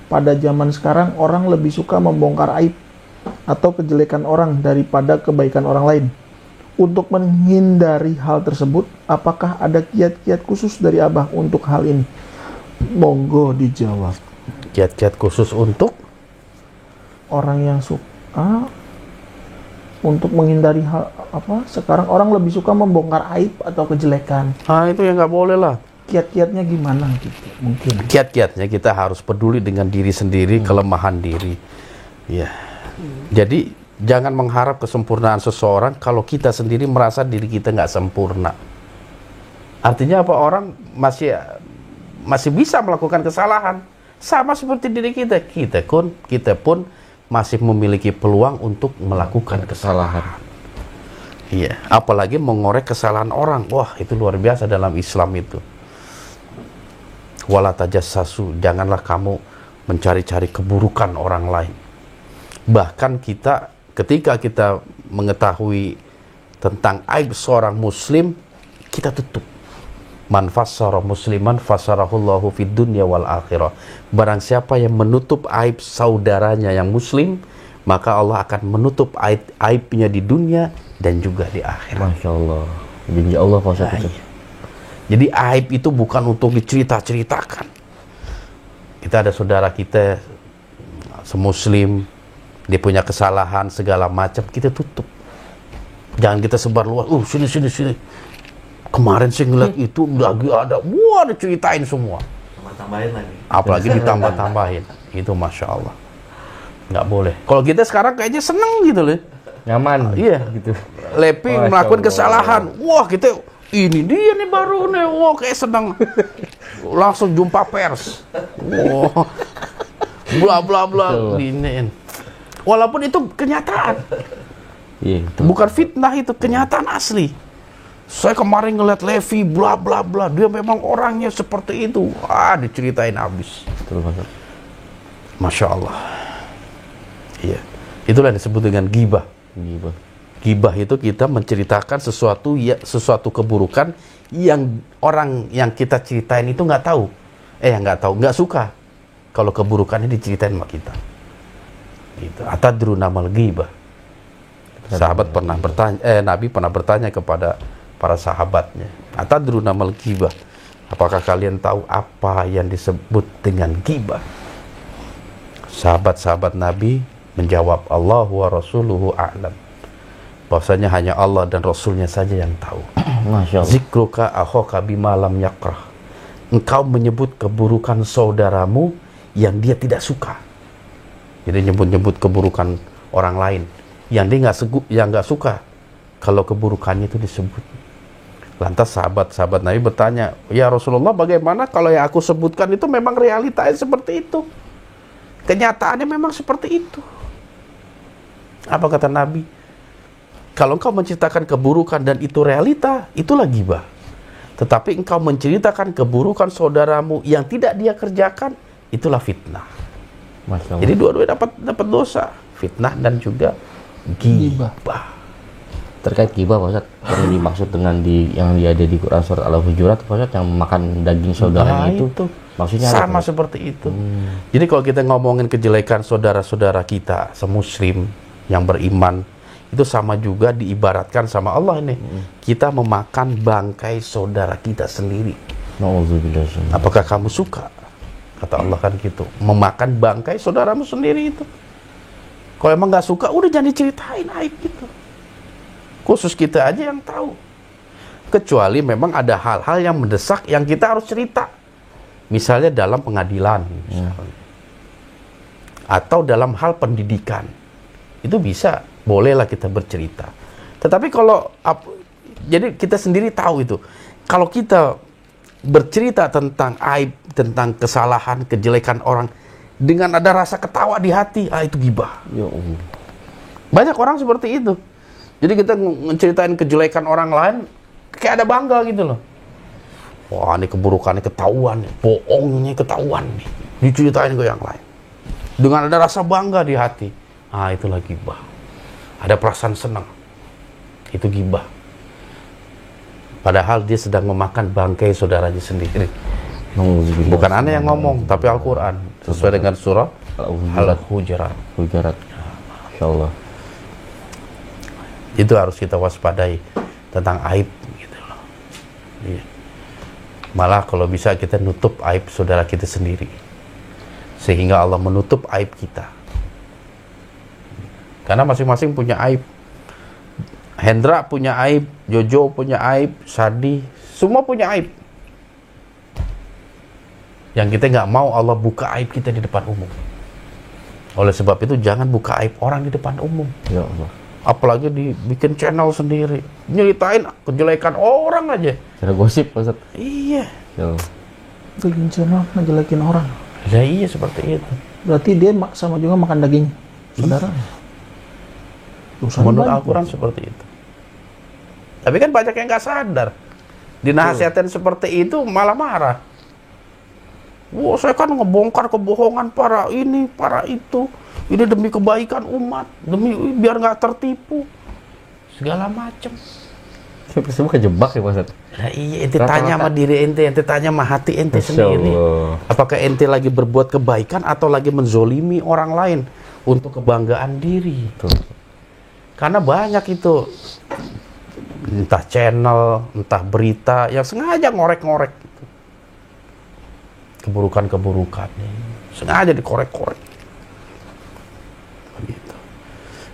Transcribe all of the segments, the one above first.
Pada zaman sekarang orang lebih suka membongkar aib atau kejelekan orang daripada kebaikan orang lain. Untuk menghindari hal tersebut, apakah ada kiat-kiat khusus dari Abah untuk hal ini? Monggo dijawab. Kiat-kiat khusus untuk Orang yang suka untuk menghindari hal apa? Sekarang orang lebih suka membongkar aib atau kejelekan. itu yang nggak boleh lah. Kiat-kiatnya gimana gitu? Mungkin. Kiat-kiatnya kita harus peduli dengan diri sendiri, kelemahan diri. Ya. Jadi jangan mengharap kesempurnaan seseorang kalau kita sendiri merasa diri kita nggak sempurna. Artinya apa? Orang masih bisa melakukan kesalahan, sama seperti diri kita. Kita pun masih memiliki peluang untuk melakukan kesalahan. Iya, apalagi mengorek kesalahan orang. Wah, itu luar biasa dalam Islam itu. Wala tajassasu, janganlah kamu mencari-cari keburukan orang lain. Bahkan ketika kita mengetahui tentang aib seorang muslim, kita tutup. Man fassara musliman fassarahullahu fid dunya wal akhirah. Barang siapa yang menutup aib saudaranya yang muslim, maka Allah akan menutup aibnya di dunia dan juga di akhirat. Masya Allah. Janji Allah Pak Ustadz itu. Jadi aib itu bukan untuk dicerita-ceritakan. Kita ada saudara kita semuslim, dia punya kesalahan segala macam, kita tutup. Jangan kita sebar luas. Sini. Kemarin saya ngeliat itu lagi ada, diceritain semua. Tambah-tambahin lagi. Apalagi ditambah-tambahin. Itu Masya Allah. Nggak boleh. Kalau kita sekarang kayaknya seneng gitu loh. Nyaman. Iya. Gitu. Lepi melakukan kesalahan. Wah, kita ini dia nih baru nih. Wah, kayak seneng. Langsung jumpa pers. Wah. Bla bla bla. Giniin. Walaupun itu kenyataan. Iya, Bukan fitnah, itu kenyataan asli. Saya kemarin ngeliat Levi bla bla bla, dia memang orangnya seperti itu. Diceritain habis. Betul, Pak. Masya Allah. Iya. Itulah yang disebut dengan ghibah. Ghibah itu kita menceritakan sesuatu keburukan yang orang yang kita ceritain itu nggak tahu. Nggak suka kalau keburukannya diceritain sama kita. Gitu. Atadruna mal ghibah. Sahabat pernah bertanya, Nabi pernah bertanya kepada para sahabatnya, atadruna mal ghibah, apakah kalian tahu apa yang disebut dengan ghibah? Sahabat-sahabat Nabi menjawab, Allah wa rasuluhu a'lam, bahwasanya hanya Allah dan Rasulnya saja yang tahu. Masya Allah. Zikruka akhaka bima lam yakrah, engkau menyebut keburukan saudaramu yang dia tidak suka. Jadi nyebut-nyebut keburukan orang lain yang dia nggak suka kalau keburukannya itu disebut. Lantas sahabat-sahabat Nabi bertanya, ya Rasulullah, bagaimana kalau yang aku sebutkan itu memang realitanya seperti itu? Kenyataannya memang seperti itu. Apa kata Nabi? Kalau engkau menceritakan keburukan dan itu realita, itulah ghibah. Tetapi engkau menceritakan keburukan saudaramu yang tidak dia kerjakan, itulah fitnah. Jadi dua-duanya dapat dosa, fitnah dan juga ghibah. Terkait ghibah Pak Ustadz, yang dimaksud dengan yang ada di Quran surat Al-Hujurat Pak Ustadz, yang makan daging saudaranya itu maksudnya sama seperti itu. Jadi kalau kita ngomongin kejelekan saudara-saudara kita semuslim yang beriman, itu sama juga diibaratkan sama Allah ini. Kita memakan bangkai saudara kita sendiri. Apakah kamu suka? Kata Allah kan gitu, memakan bangkai saudaramu sendiri itu. Kalau emang nggak suka, udah jangan diceritain aib gitu. Khusus kita aja yang tahu. Kecuali memang ada hal-hal yang mendesak yang kita harus cerita. Misalnya dalam pengadilan. Atau dalam hal pendidikan. Itu bisa, bolehlah kita bercerita. Tetapi jadi kita sendiri tahu itu. Kalau kita bercerita tentang aib, tentang kesalahan, kejelekan orang, dengan ada rasa ketawa di hati, itu ghibah. Banyak orang seperti itu. Jadi kita ngeceritain kejelekan orang lain, kayak ada bangga gitu loh. Wah, ini keburukannya ketahuan, bohongnya ketahuan nih, diceritain ke yang lain. Dengan ada rasa bangga di hati. Itulah ghibah. Ada perasaan senang. Itu ghibah. Padahal dia sedang memakan bangkai saudaranya sendiri. Bukan Anda yang ngomong, tapi Al-Quran. sesuai dengan surah Al-Hujurat. Al-Hujurat. Insyaallah. Itu harus kita waspadai tentang aib gitu loh. Iya. Malah kalau bisa kita nutup aib saudara kita sendiri, sehingga Allah menutup aib kita. Karena masing-masing punya aib. Hendra punya aib, Jojo punya aib, Sadi, semua punya aib. Yang kita nggak mau Allah buka aib kita di depan umum. Oleh sebab itu jangan buka aib orang di depan umum. Ya Allah. Apalagi dibikin channel sendiri, nyeritain kejelekan orang aja. Cara gosip, Pak Ustaz. Iya. Ya Allah. Bikin channel ngejelekin orang. Ya iya seperti itu. Berarti dia sama juga makan daging saudara. Dosanya Menurut banyak. Al-Quran seperti itu. Tapi kan banyak yang nggak sadar. Dinasihatin seperti itu malah marah. Wah, saya kan ngebongkar kebohongan para ini, para itu. Ini demi kebaikan umat, demi biar nggak tertipu. Segala macam. Semua kejebak ya, Pak Ustaz. Nah, iya, ente tanya sama diri ente tanya sama hati ente Masya sendiri. Allah. Apakah ente lagi berbuat kebaikan atau lagi menzolimi orang lain untuk kebanggaan diri? Betul. Karena banyak itu, entah channel, entah berita yang sengaja ngorek-ngorek gitu. Keburukan-keburukan, sengaja dikorek-korek. Gitu.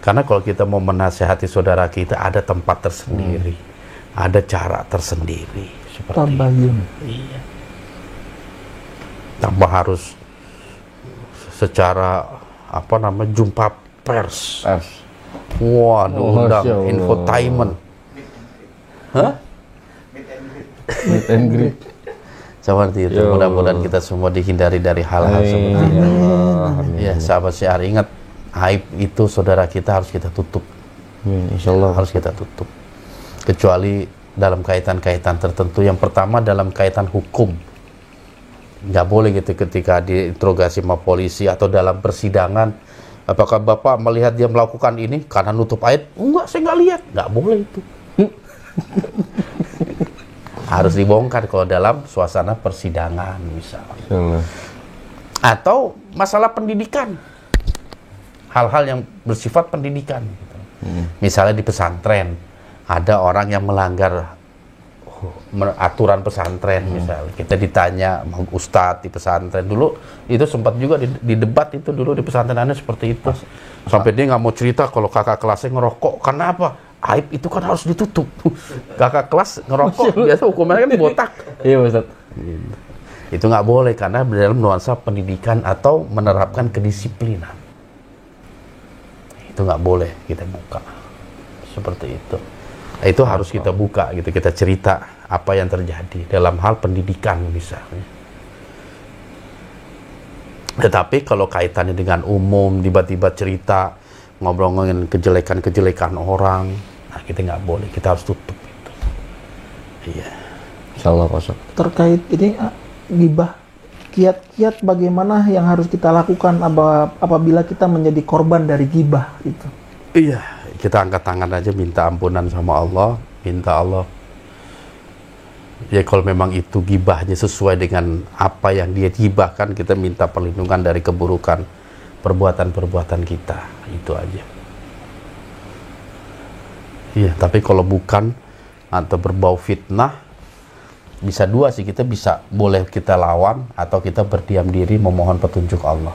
Karena kalau kita mau menasehati saudara kita, ada tempat tersendiri, ada cara tersendiri. Seperti Tabayun. iya. Tanpa harus secara apa namanya jumpa pers. Waduh, undang Masya Allah. infotainment. Hah? Meet and greet. Seperti itu. Yo. Mudah-mudahan kita semua dihindari dari hal-hal Amin. seperti itu. Ya Allah. Amin. Ya, sahabat syiar, ingat, aib itu saudara kita harus kita tutup. Insyaallah. Harus kita tutup. Kecuali dalam kaitan-kaitan tertentu. Yang pertama dalam kaitan hukum. Nggak boleh gitu ketika diinterogasi sama polisi atau dalam persidangan. Apakah Bapak melihat dia melakukan ini karena nutup aib? Enggak, saya nggak lihat. Nggak boleh itu. Harus dibongkar kalau dalam suasana persidangan misalnya. Insyaallah. Atau masalah pendidikan. Hal-hal yang bersifat pendidikan. Gitu. Misalnya di pesantren, ada orang yang melanggar aturan pesantren misalnya. Kita ditanya sama ustadz di pesantren dulu, itu sempat juga di debat itu dulu di pesantrenannya seperti itu. Sampai dia nggak mau cerita kalau kakak kelasnya ngerokok. Karena apa? Aib itu kan harus ditutup. Kakak kelas ngerokok biasa hukumannya kan botak. Iya, Pak Ustaz. Itu nggak boleh karena dalam nuansa pendidikan atau menerapkan kedisiplinan. Itu nggak boleh kita buka seperti itu. Nah, itu harus kita buka gitu, kita cerita apa yang terjadi dalam hal pendidikan misalnya. Tetapi kalau kaitannya dengan umum, tiba-tiba cerita ngobrol-ngobrolin kejelekan-kejelekan orang, nah kita nggak boleh, kita harus tutup itu. Iya. Insyaallah, Pak Ustaz. Terkait ini gibah, kiat-kiat bagaimana yang harus kita lakukan apabila kita menjadi korban dari gibah itu. Iya, kita angkat tangan aja minta ampunan sama Allah, minta Allah. Ya kalau memang itu gibahnya sesuai dengan apa yang dia gibahkan, kita minta perlindungan dari keburukan perbuatan-perbuatan kita, itu aja. Iya, tapi kalau bukan atau berbau fitnah, bisa dua sih, kita bisa, boleh kita lawan atau kita berdiam diri memohon petunjuk Allah.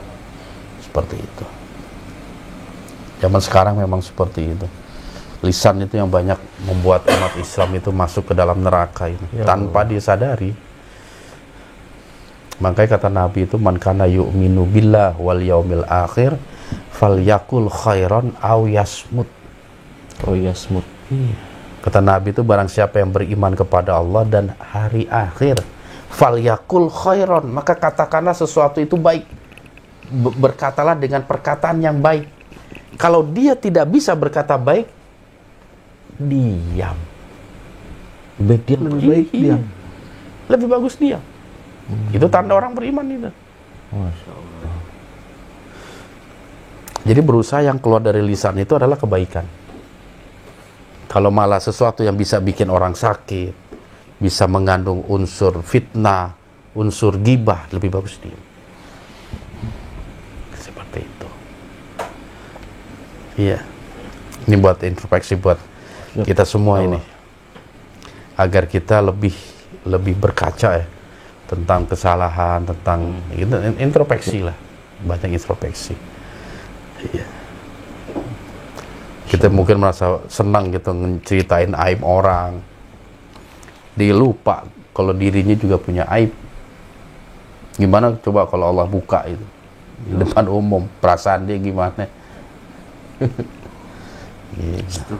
Seperti itu. Zaman sekarang memang seperti itu. Lisan itu yang banyak membuat umat Islam itu masuk ke dalam neraka ini, tanpa disadari. Makanya kata Nabi itu, man kana yu'minu billah wal yaumil akhir falyakul khairan aw yasmut. Oh, yasmut. Kata Nabi itu, barang siapa yang beriman kepada Allah dan hari akhir, falyakul khairan, maka katakanlah sesuatu itu baik. Berkatalah dengan perkataan yang baik. Kalau dia tidak bisa berkata baik, diam. Baik dia Lebih baik diam. Lebih bagus diam. Itu tanda orang beriman itu. Masya Allah. Jadi berusaha yang keluar dari lisan itu adalah kebaikan. Kalau malah sesuatu yang bisa bikin orang sakit, bisa mengandung unsur fitnah, unsur gibah, lebih bagus diam. Iya. Ini buat introspeksi buat kita semua ini. Agar kita lebih berkaca ya tentang kesalahan, tentang itu, introspeksi lah. Banyak introspeksi. Iya. Kita mungkin merasa senang gitu ngeceritain aib orang. Dia lupa kalau dirinya juga punya aib. Gimana coba kalau Allah buka itu di depan umum, perasaan dia gimana? Gitu.